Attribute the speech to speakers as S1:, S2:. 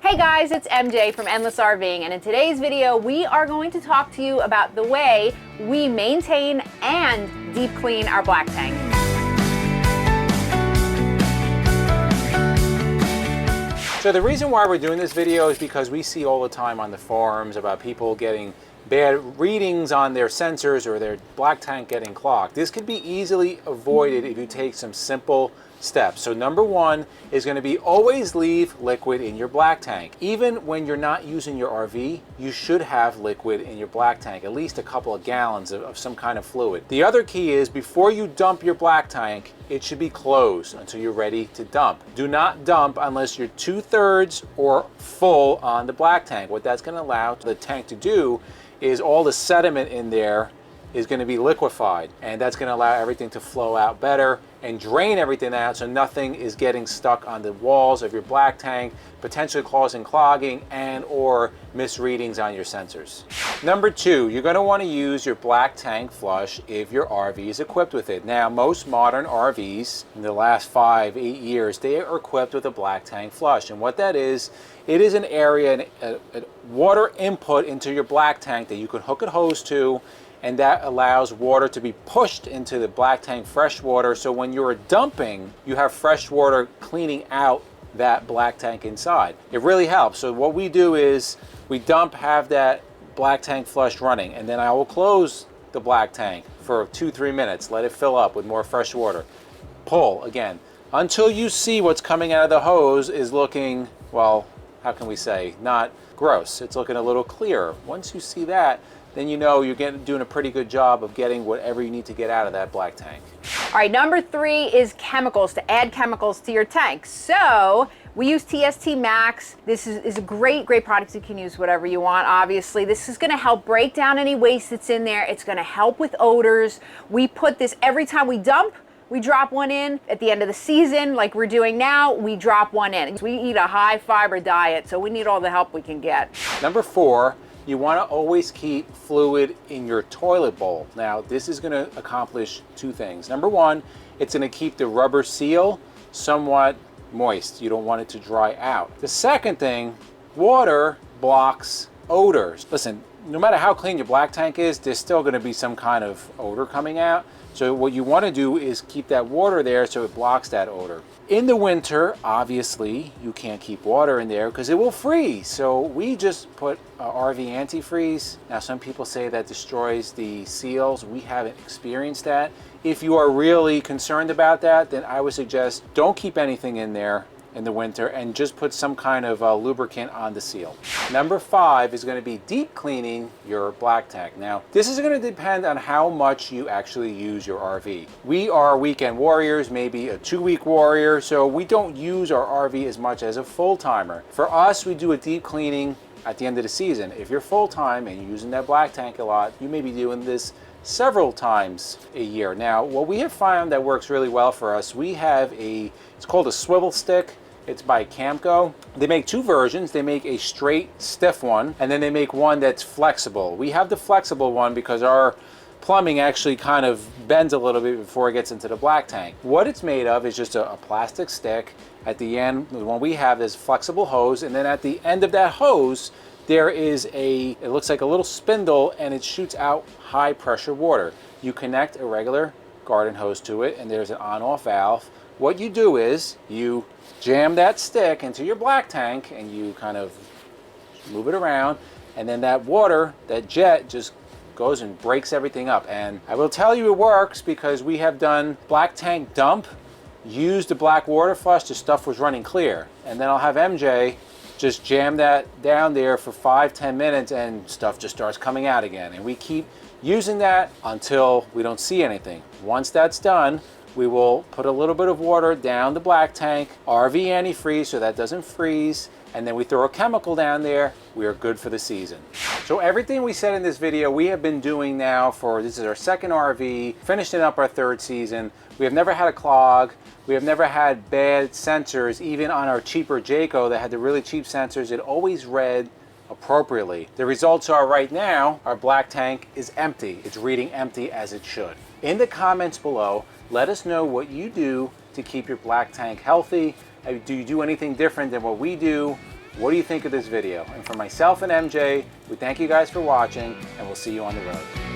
S1: Hey guys, it's MJ from Endless RVing, and in today's video we are going to talk to you about the way we maintain and deep clean our black tank.
S2: So the reason why we're doing this video is because we see all the time on the forums about people getting bad readings on their sensors or their black tank getting clogged. This could be easily avoided if you take some simple steps. So number one is going to be always leave liquid in your black tank. Even when you're not using your RV, you should have liquid in your black tank, at least a couple of gallons of some kind of fluid. The other key is before you dump your black tank, it should be closed until you're ready to dump. Do not dump unless you're 2/3 or full on the black tank. What that's going to allow the tank to do is all the sediment in there is going to be liquefied, and that's going to allow everything to flow out better and drain everything out so nothing is getting stuck on the walls of your black tank, potentially causing clogging and or misreadings on your sensors. Number two, you're going to want to use your black tank flush if your RV is equipped with it. Now, most modern RVs in the last 5-8 years, they are equipped with a black tank flush, and what that is, it is an area, a water input into your black tank that you can hook a hose to, and that allows water to be pushed into the black tank, fresh water, so when you're dumping, you have fresh water cleaning out that black tank inside. It really helps. So what we do is we dump, have that black tank flush running, and then I will close the black tank for 2-3 minutes, let it fill up with more fresh water. Pull again until you see what's coming out of the hose is looking, well, how can we say, not gross. It's looking a little clearer. Once you see that, then you know you're doing a pretty good job of getting whatever you need to get out of that black tank.
S1: All right, number three is chemicals, to add chemicals to your tank. So we use TST Max. This is a great product. You can use whatever you want, obviously. This is gonna help break down any waste that's in there. It's gonna help with odors. We put this every time we dump. We drop one in at the end of the season, like we're doing now, we drop one in. We eat a high fiber diet, so we need all the help we can get.
S2: Number four, you want to always keep fluid in your toilet bowl. Now, this is going to accomplish two things. Number one, it's going to keep the rubber seal somewhat moist. You don't want it to dry out. The second thing, water blocks odors. Listen, no matter how clean your black tank is, there's still going to be some kind of odor coming out. So what you want to do is keep that water there so it blocks that odor. In the winter, obviously, you can't keep water in there because it will freeze. So we just put RV antifreeze. Now, some people say that destroys the seals. We haven't experienced that. If you are really concerned about that, then I would suggest don't keep anything in there in the winter and just put some kind of lubricant on the seal. Number five is going to be deep cleaning your black tank. Now, this is going to depend on how much you actually use your RV. We are weekend warriors, maybe a 2-week warrior, so we don't use our RV as much as a full-timer. For us, we do a deep cleaning at the end of the season. If you're full-time and you're using that black tank a lot, you may be doing this several times a year. Now, what we have found that works really well for us, we have it's called a swivel stick. It's by Camco. They make two versions. They make a straight, stiff one, and then they make one that's flexible. We have the flexible one because our plumbing actually kind of bends a little bit before it gets into the black tank. What it's made of is just a plastic stick. At the end, the one we have is flexible hose, and then at the end of that hose, there is it looks like a little spindle, and it shoots out high pressure water. You connect a regular garden hose to it, and there's an on-off valve. What you do is you jam that stick into your black tank and you kind of move it around, and then that water, that jet, just goes and breaks everything up. And I will tell you it works because we have done black tank dump, used the black water flush, the stuff was running clear, and then I'll have MJ just jam that down there for 5-10 minutes and stuff just starts coming out again, and we keep using that until we don't see anything. Once that's done, we will put a little bit of water down the black tank, RV antifreeze so that doesn't freeze, and then we throw a chemical down there. We are good for the season. So everything we said in this video, we have been doing now this is our second RV, finishing up our third season. We have never had a clog. We have never had bad sensors. Even on our cheaper Jayco that had the really cheap sensors, it always read appropriately. The results are right now, our black tank is empty. It's reading empty as it should. In the comments below, let us know what you do to keep your black tank healthy. Do you do anything different than what we do? What do you think of this video? And for myself and MJ, we thank you guys for watching, and we'll see you on the road.